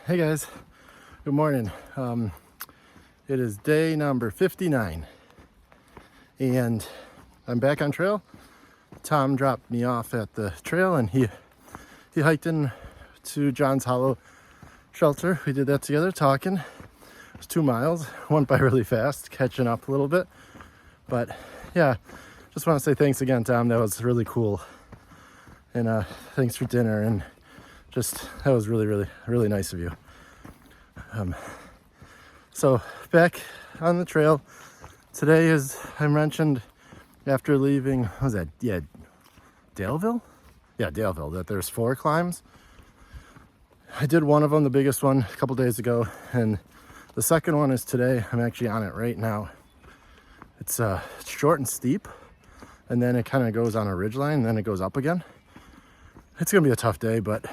Hey guys, good morning. It is day number 59 and I'm back on trail. Tom dropped me off at the trail and he hiked in to John's Hollow shelter. We did that together talking. It was 2 miles, went by really fast, catching up a little bit. But yeah, just want to say thanks again, Tom. That was really cool. And thanks for dinner, and just that was really nice of you. So back on the trail today, as I mentioned, after leaving, what was that? Yeah, Daleville? Yeah, Daleville, that there's 4 climbs. I did one of them, the biggest one, a couple days ago, and the second one is today. I'm actually on it right now. It's short and steep, and then it kind of goes on a ridge line, and then it goes up again. It's gonna be a tough day, but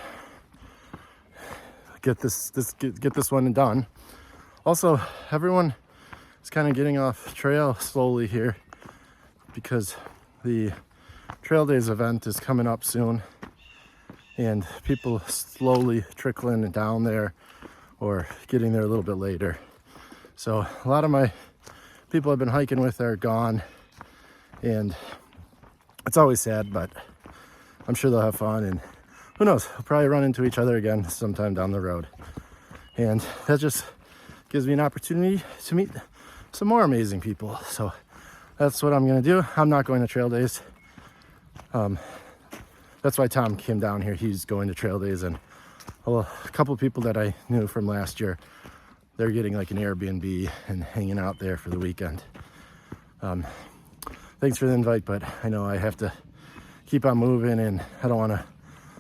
get this one done. Also, everyone is kind of getting off trail slowly here because the Trail Days event is coming up soon, and people slowly trickling down there or getting there a little bit later. So a lot of my people I've been hiking with are gone, and it's always sad, but I'm sure they'll have fun, and who knows, we'll probably run into each other again sometime down the road. And that just gives me an opportunity to meet some more amazing people. So that's what I'm gonna do. I'm not going to Trail Days. That's why Tom came down here. He's going to Trail Days, and a couple of people that I knew from last year, they're getting like an Airbnb and hanging out there for the weekend. Thanks for the invite, but I know I have to keep on moving, and I don't want to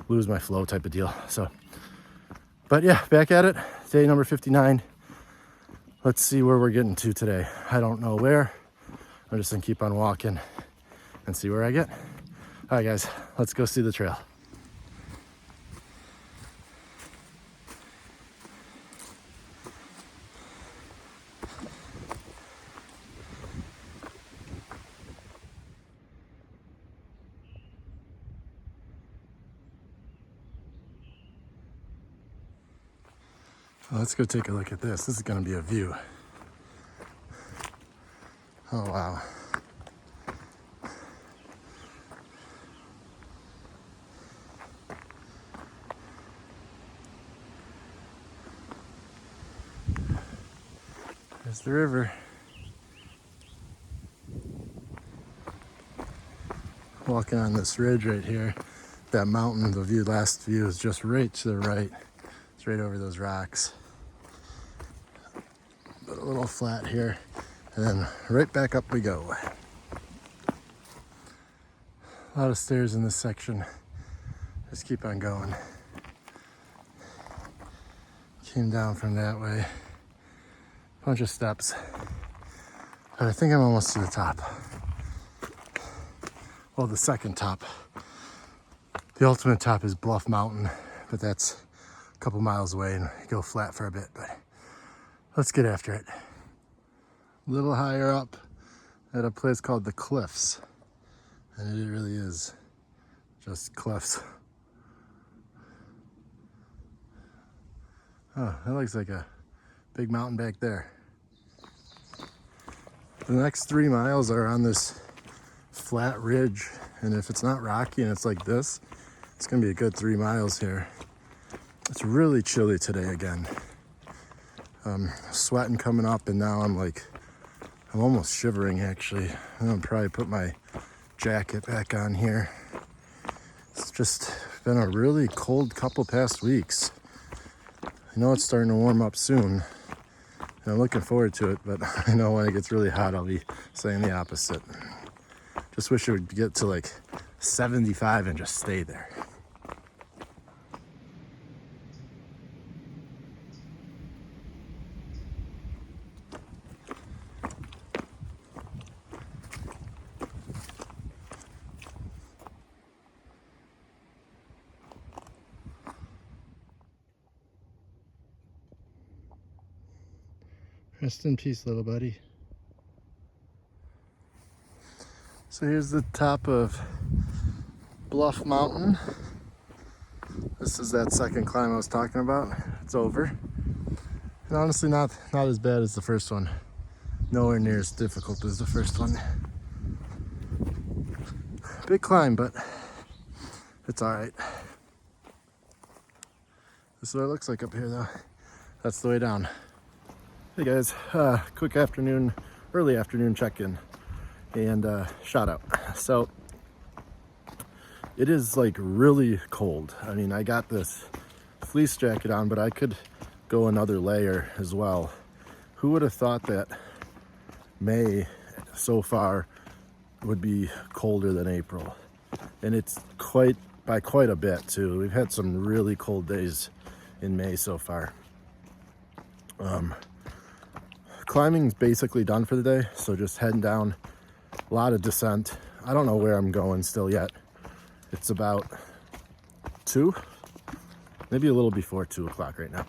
lose my flow type of deal. So, but yeah, back at it, day number 59. Let's see where we're getting to today. I don't know where. I'm just gonna keep on walking and see where I get. All right, guys, let's go see the trail. Let's go take a look at this. This is gonna be a view. Oh, wow. There's the river. Walking on this ridge right here. That mountain, the last view is just right to the right. It's right over those rocks. But a little flat here, and then right back up we go. A lot of stairs in this section. Just keep on going. Came down from that way. Bunch of steps. But I think I'm almost to the top. Well, the second top. The ultimate top is Bluff Mountain, but that's a couple miles away and go flat for a bit, but let's get after it. A little higher up at a place called the Cliffs. And it really is just cliffs. Oh, that looks like a big mountain back there. The next 3 miles are on this flat ridge, and if it's not rocky and it's like this, it's gonna be a good 3 miles here. It's really chilly today again. Sweating coming up, and now I'm almost shivering actually. I'm gonna probably put my jacket back on here. It's just been a really cold couple past weeks. I know it's starting to warm up soon, and I'm looking forward to it, but I know when it gets really hot, I'll be saying the opposite. Just wish it would get to like 75 and just stay there. Rest in peace, little buddy. So here's the top of Bluff Mountain. This is that second climb I was talking about. It's over. And honestly, not as bad as the first one. Nowhere near as difficult as the first one. Big climb, but it's all right. This is what it looks like up here, though. That's the way down. Hey guys, quick afternoon, early afternoon check-in and shout out. So it is like really cold. I mean, I got this fleece jacket on, but I could go another layer as well. Who would have thought that May so far would be colder than April? And it's by quite a bit too. We've had some really cold days in May so far. Climbing's basically done for the day, so just heading down. A lot of descent. I don't know where I'm going still yet. It's about 2, maybe a little before 2 o'clock right now.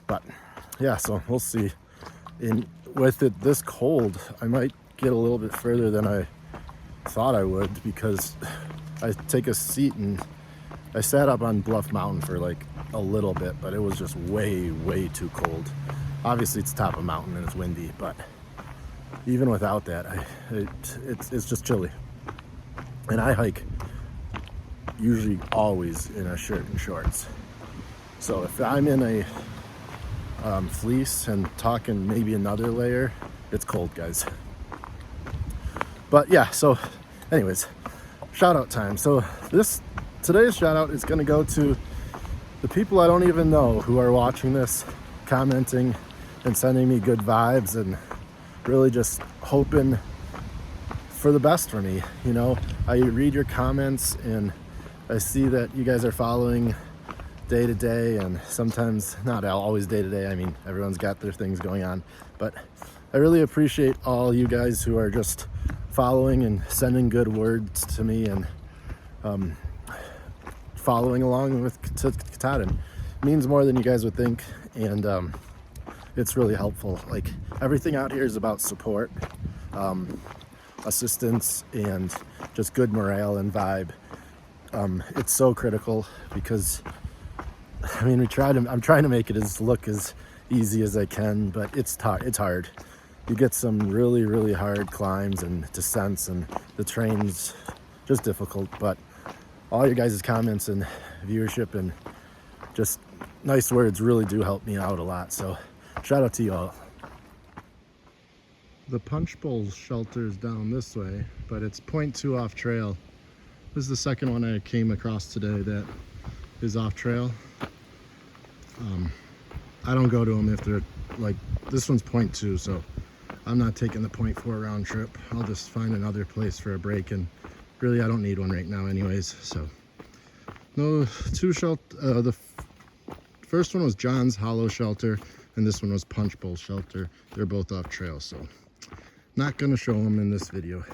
But yeah, so we'll see. And with it this cold, I might get a little bit further than I thought I would, because I take a seat and I sat up on Bluff Mountain for like a little bit, but it was just way too cold. Obviously it's top of a mountain and it's windy, but even without that, it's just chilly. And I hike usually always in a shirt and shorts. So if I'm in a fleece and talking maybe another layer, it's cold, guys. But yeah, so anyways, shout out time. So today's shout out is gonna go to the people I don't even know who are watching this, commenting and sending me good vibes and really just hoping for the best for me. You know, I read your comments and I see that you guys are following day to day, and sometimes not always day to day. I mean, everyone's got their things going on, but I really appreciate all you guys who are just following and sending good words to me and following along with Katahdin. It means more than you guys would think, and it's really helpful. Like, everything out here is about support, assistance, and just good morale and vibe. It's so critical because, I mean, I'm trying to make it look as easy as I can, but it's hard. You get some really hard climbs and descents, and the terrain's just difficult, but all your guys' comments and viewership and just nice words really do help me out a lot. So shout out to you all. The Punch Bowl shelter is down this way, but it's 0.2 off trail. This is the second one I came across today that is off trail. I don't go to them if they're like, this one's 0.2, so I'm not taking the 0.4 round trip. I'll just find another place for a break, and really I don't need one right now anyways. So no, the first one was John's Hollow Shelter, and this one was Punch Bowl Shelter. They're both off trail, so not gonna show them in this video.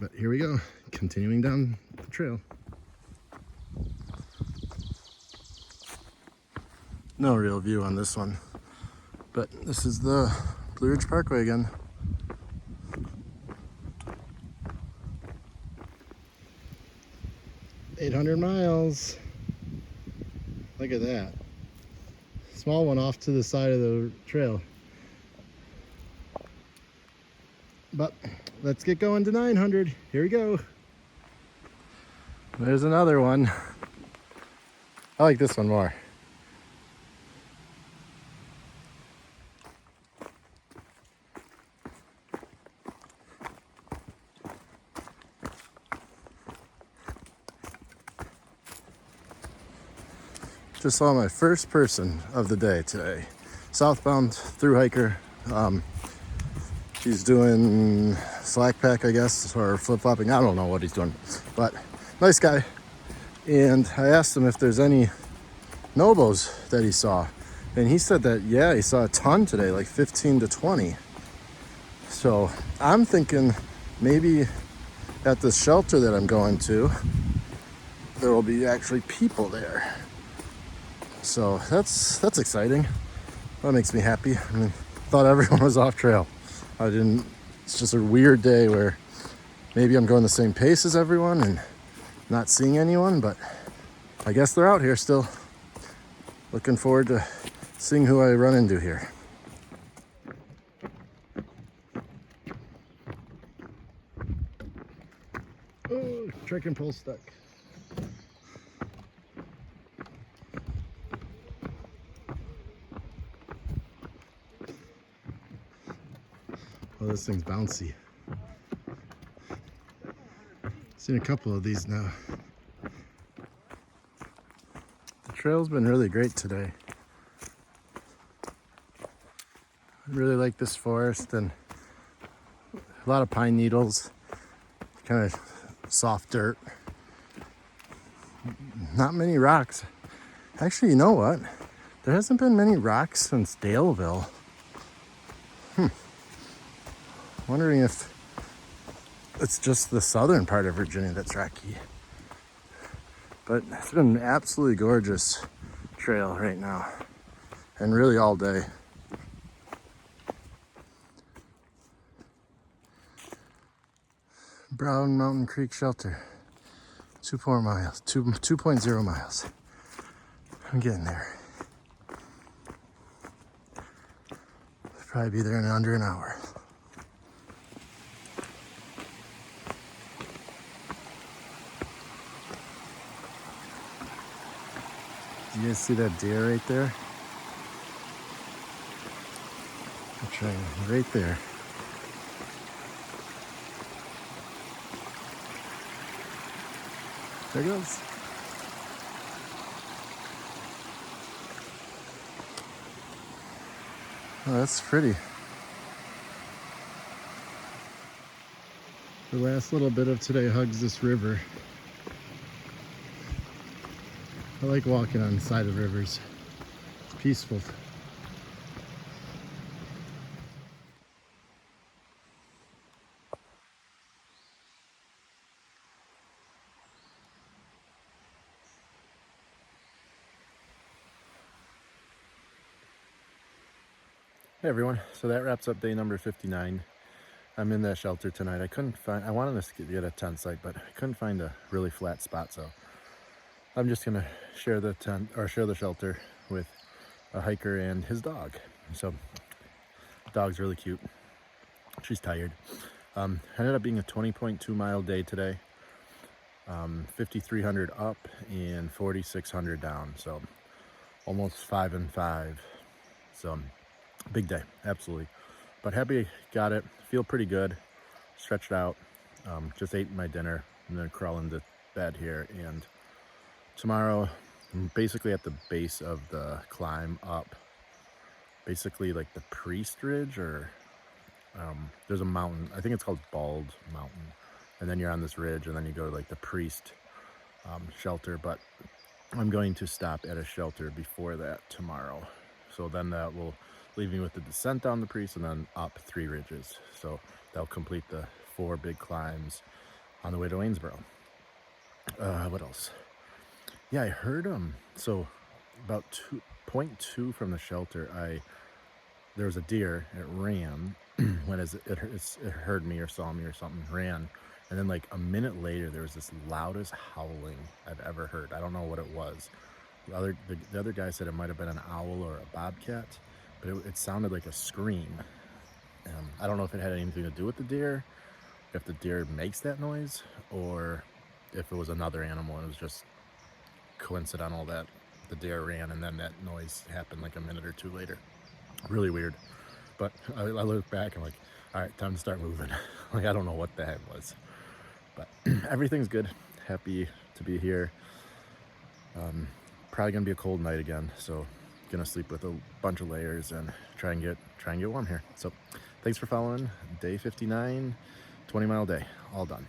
But here we go, continuing down the trail. No real view on this one, but this is the Blue Ridge Parkway again. $800 miles. Look at that. Small one off to the side of the trail. But let's get going to 900. Here we go. There's another one. I like this one more. Just saw my first person of the day today. Southbound through hiker. He's doing slack pack, I guess, or flip-flopping. I don't know what he's doing, but nice guy. And I asked him if there's any Nobos that he saw. And he said that, yeah, he saw a ton today, like 15 to 20. So I'm thinking maybe at the shelter that I'm going to, there will be actually people there. So that's exciting. That makes me happy. I mean, thought everyone was off trail. It's just a weird day where maybe I'm going the same pace as everyone and not seeing anyone, but I guess they're out here still. Looking forward to seeing who I run into here. Oh, trekking pole stuck. Oh, this thing's bouncy. Seen a couple of these now. The trail's been really great today. I really like this forest and a lot of pine needles, kind of soft dirt. Not many rocks. Actually, you know what? There hasn't been many rocks since Daleville. Wondering if it's just the southern part of Virginia that's rocky. But it's been an absolutely gorgeous trail right now, and really all day. Brown Mountain Creek Shelter, 2.0 miles, 2.0 miles. I'm getting there. Probably be there in under an hour. You guys see that deer right there? I'm trying right there. There it goes. Oh, that's pretty. The last little bit of today hugs this river. I like walking on the side of rivers. It's peaceful. Hey everyone, so that wraps up day number 59. I'm in that shelter tonight. I wanted to get a tent site, but I couldn't find a really flat spot, so I'm just gonna share the tent or share the shelter with a hiker and his dog. So dog's really cute. She's tired. Ended up being a 20.2 mile day today. 5,300 up and 4,600 down. So almost 5 and 5. So big day, absolutely. But happy got it. Feel pretty good. Stretched out. Just ate my dinner and then crawl into bed here. And tomorrow, I'm basically at the base of the climb up. Basically like the Priest Ridge, or there's a mountain. I think it's called Bald Mountain. And then you're on this ridge, and then you go to like the Priest shelter. But I'm going to stop at a shelter before that tomorrow. So then that will leave me with the descent down the Priest and then up 3 ridges. So that'll complete the 4 big climbs on the way to Waynesboro. What else? Yeah, I heard so about 2.2 from the shelter, there was a deer. It ran when it heard me or saw me or something, ran. And then like a minute later, there was this loudest howling I've ever heard. I don't know what it was. The other guy said it might have been an owl or a bobcat, but it sounded like a scream. I don't know if it had anything to do with the deer, if the deer makes that noise, or if it was another animal and it was just coincidental that the deer ran and then that noise happened like a minute or 2 later. Really weird. But I look back and I'm like, all right, time to start moving. Like, I don't know what the heck was. But everything's good. Happy to be here. Probably gonna be a cold night again, so gonna sleep with a bunch of layers and try and get warm here. So thanks for following day 59, 20 mile day, all done.